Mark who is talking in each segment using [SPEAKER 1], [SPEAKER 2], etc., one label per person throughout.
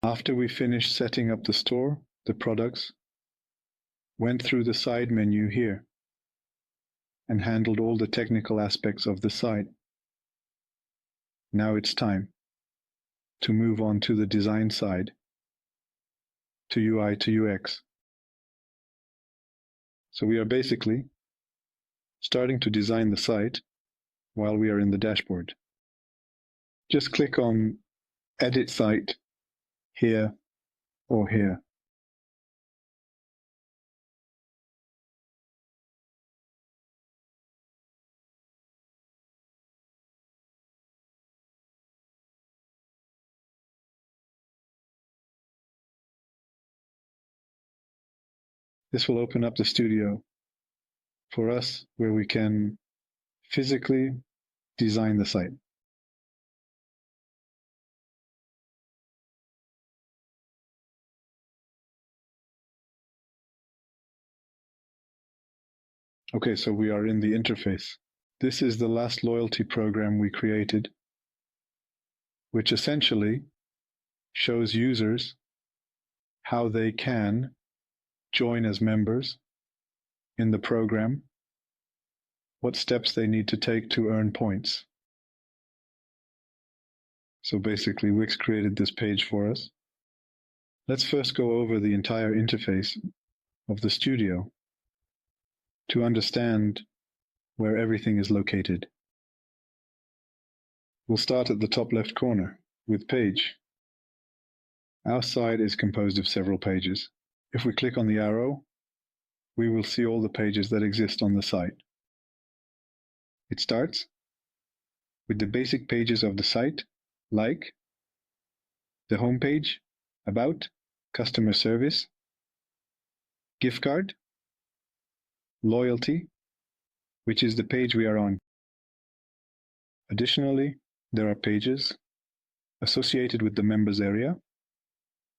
[SPEAKER 1] After we finished setting up the store, the products, went through the side menu here, and handled all the technical aspects of the site. Now it's time to move on to the design side, to UI to UX. So we are basically starting to design the site while we are in the dashboard. Just click on Edit Site here or here. This will open up the studio for us where we can physically design the site. Okay, so we are in the interface. This is the last loyalty program we created, which essentially shows users how they can join as members in the program, what steps they need to take to earn points. So basically, Wix created this page for us. Let's first go over the entire interface of the studio to understand where everything is located. We'll start at the top left corner with Page. Our site is composed of several pages. If we click on the arrow, we will see all the pages that exist on the site. It starts with the basic pages of the site, like the home page, About, Customer Service, Gift Card, Loyalty, which is the page we are on. Additionally, there are pages associated with the members area,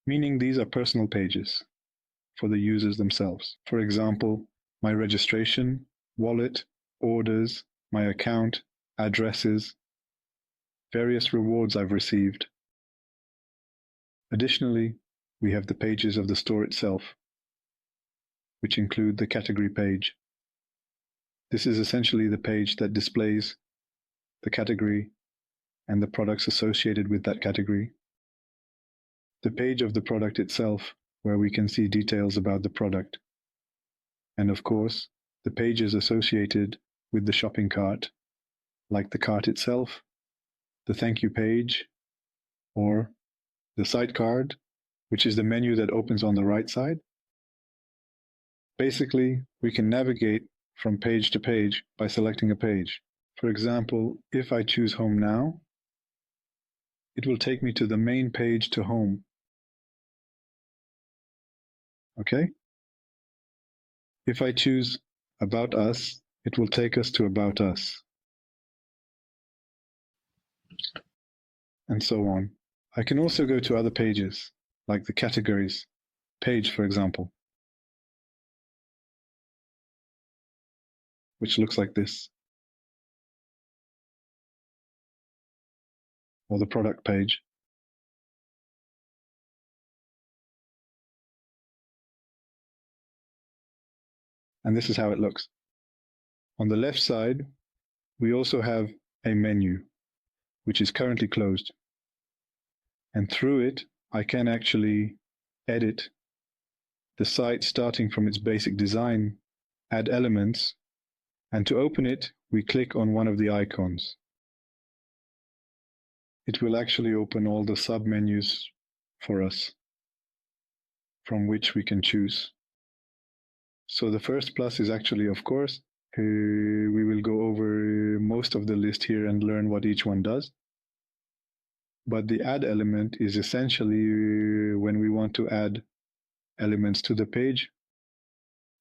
[SPEAKER 1] meaning these are personal pages for the users themselves. For example, my registration, wallet, orders, my account, addresses, various rewards I've received. Additionally, we have the pages of the store itself, which include the category page. This is essentially the page that displays the category and the products associated with that category. The page of the product itself, where we can see details about the product. And of course, the pages associated with the shopping cart, like the cart itself, the thank you page, or the site card, which is the menu that opens on the right side. Basically, we can navigate from page to page by selecting a page. For example, if I choose Home Now, it will take me to the main page to Home. Okay? If I choose About Us, it will take us to About Us. And so on. I can also go to other pages, like the categories page, for example, which looks like this, or the product page. And this is how it looks. On the left side, we also have a menu, which is currently closed. And through it, I can actually edit the site starting from its basic design, add elements, and to open it, we click on one of the icons. It will actually open all the sub-menus for us, from which we can choose. So the first plus is actually, of course, we will go over most of the list here and learn what each one does. But the add element is essentially when we want to add elements to the page.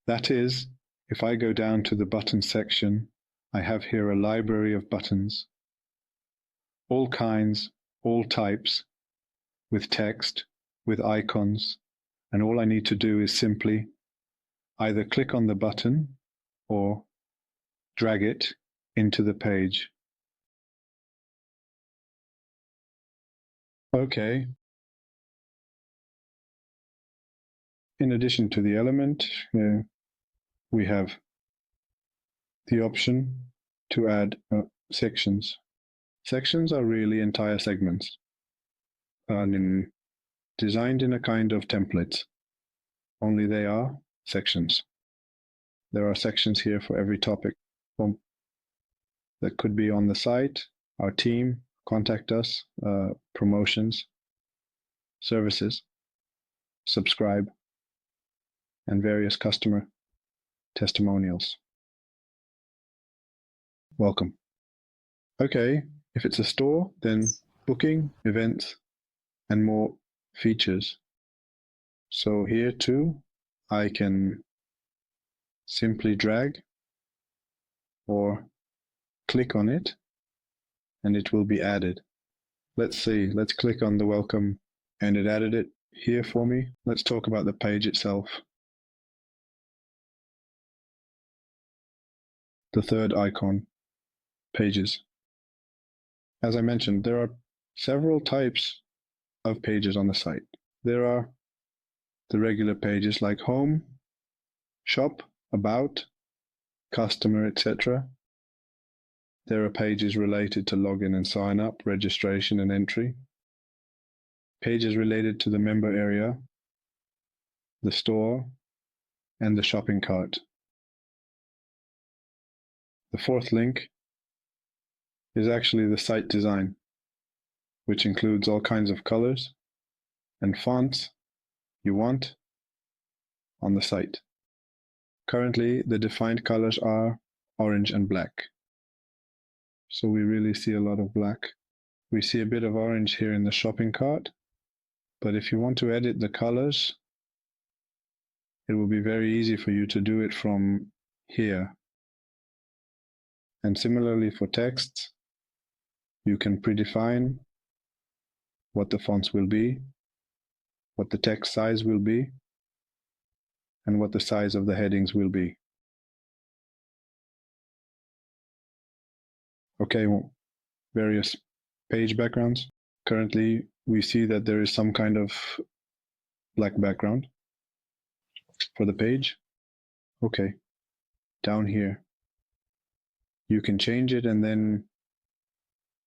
[SPEAKER 1] That is, if I go down to the button section, I have here a library of buttons, all kinds, all types, with text, with icons, and all I need to do is simply either click on the button or drag it into the page. Okay, In addition to the element, we have the option to add sections. Sections are really entire segments and designed in a kind of templates, only they are sections. There are sections here for every topic that could be on the site, our team, contact us, promotions, services, subscribe, and various customer testimonials. Welcome. Okay, if it's a store, then booking, events, and more features. So here too, I can simply drag or click on it and it will be added. Let's see, let's click on the welcome and it added it here for me. Let's talk about the page itself. The third icon, pages. As I mentioned, there are several types of pages on the site. There are the regular pages like home, shop, about, customer, etc. There are pages related to login and sign up, registration and entry. Pages related to the member area, the store, and the shopping cart. The fourth link is actually the site design, which includes all kinds of colors and fonts you want on the site. Currently, the defined colors are orange and black. So we really see a lot of black. We see a bit of orange here in the shopping cart, but if you want to edit the colors, it will be very easy for you to do it from here. And similarly for texts, you can predefine what the fonts will be, what the text size will be, and what the size of the headings will be. Okay, well, various page backgrounds. Currently, we see that there is some kind of black background for the page. Okay, down here, you can change it and then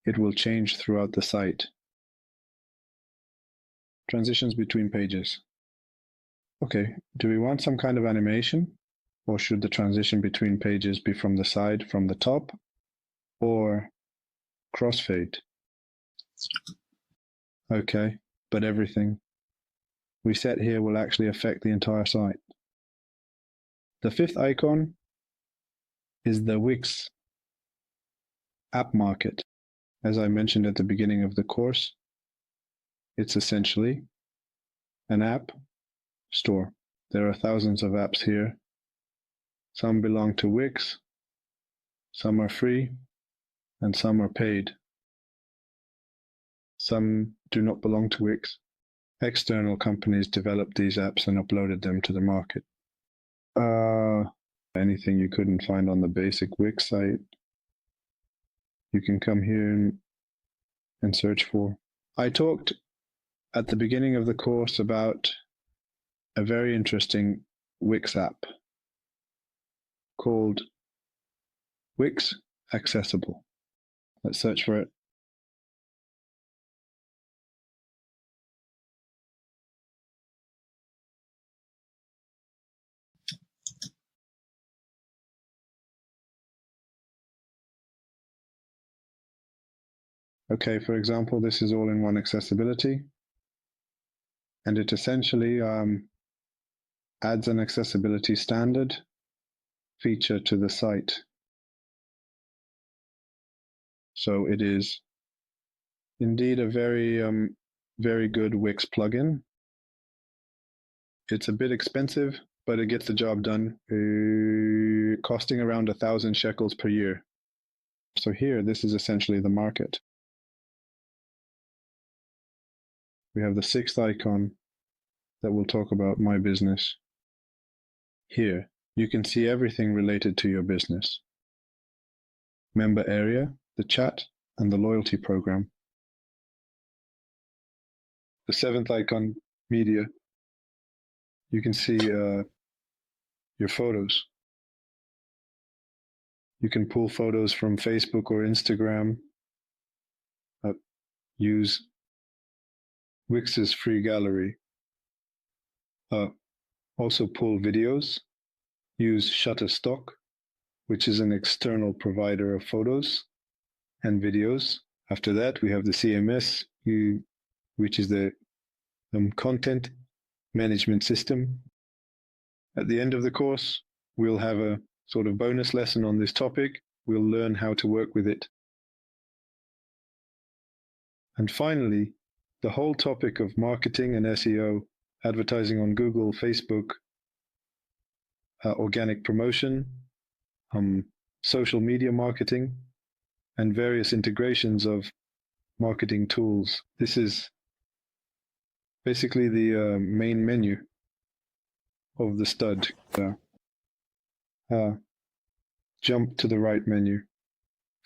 [SPEAKER 1] it will change throughout the site. Transitions between pages. Okay, do we want some kind of animation? Or should the transition between pages be from the side, from the top, or crossfade? Okay, but everything we set here will actually affect the entire site. The fifth icon is the Wix app market. As I mentioned at the beginning of the course, it's essentially an app store. There are thousands of apps here. Some belong to Wix, some are free, and some are paid. Some do not belong to Wix. External companies developed these apps and uploaded them to the market. Anything you couldn't find on the basic Wix site, you can come here and search for. I talked at the beginning of the course about a very interesting Wix app called Wix Accessible. Let's search for it. Okay, for example, this is all-in-one accessibility, and it essentially adds an accessibility standard feature to the site. So it is indeed a very good Wix plugin. It's a bit expensive, but it gets the job done, costing around 1,000 shekels per year. So here, this is essentially the market. We have the sixth icon that will talk about my business. Here, you can see everything related to your business. Member area, the chat, and the loyalty program. The seventh icon, media. you can see your photos. You can pull photos from Facebook or Instagram. Use Wix's free gallery. Also pull videos. Use Shutterstock, which is an external provider of photos and videos. After that, we have the CMS, which is the content management system. At the end of the course, we'll have a sort of bonus lesson on this topic. We'll learn how to work with it. And finally, the whole topic of marketing and SEO, advertising on Google, Facebook, organic promotion, social media marketing, and various integrations of marketing tools. This is basically the main menu of the stud. Jump to the right menu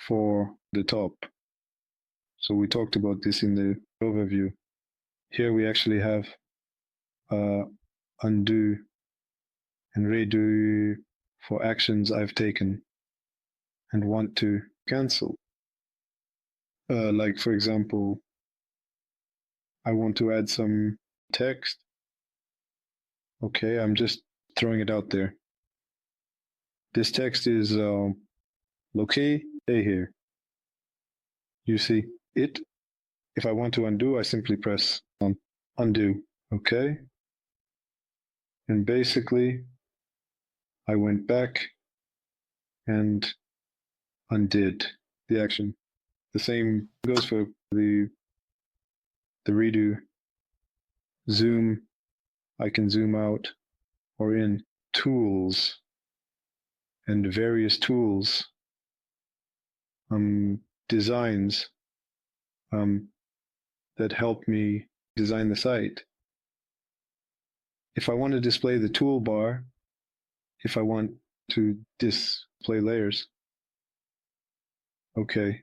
[SPEAKER 1] for the top. So we talked about this in the overview. Here we actually have undo and redo for actions I've taken and want to cancel. Like, for example, I want to add some text. Okay, I'm just throwing it out there. This text is located here. You see it. If I want to undo, I simply press on undo. Okay. And basically, I went back and undid the action. The same goes for the redo. Zoom, I can zoom out or in. Tools and various tools, designs that help me design the site. If I want to display the toolbar, if I want to display layers, okay.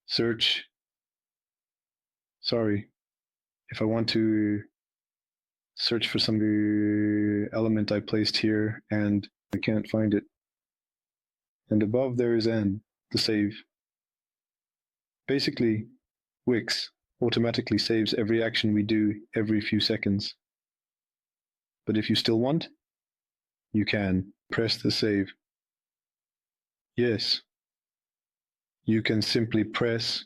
[SPEAKER 1] Search. Sorry. If I want to search for some element I placed here and I can't find it. And above there is N, the save. Basically, Wix automatically saves every action we do every few seconds. But if you still want, you can press the save. Yes, you can simply press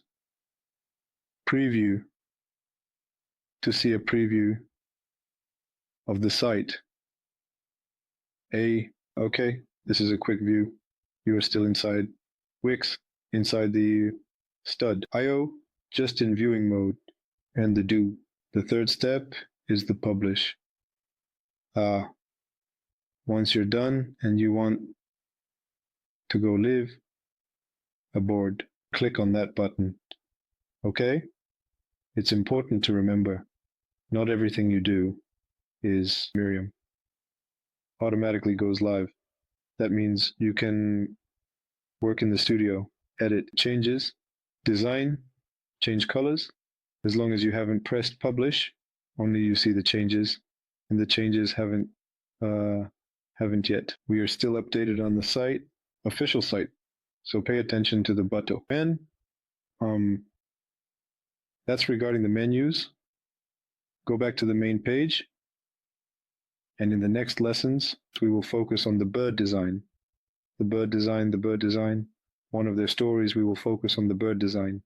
[SPEAKER 1] preview to see a preview of the site. Okay, this is a quick view. You are still inside Wix, inside the stud. IO, just in viewing mode, and the do. The third step is the publish. Once you're done and you want to go live, aboard, click on that button. Okay? It's important to remember, not everything you do is Miriam. Automatically goes live. That means you can work in the studio, edit changes, design, change colors. As long as you haven't pressed publish, only you see the changes, and the changes haven't yet. We are still updated on the site, official site. So pay attention to the button. And that's regarding the menus. Go back to the main page. And in the next lessons, we will focus on the bird design. The bird design. One of their stories, we will focus on the bird design.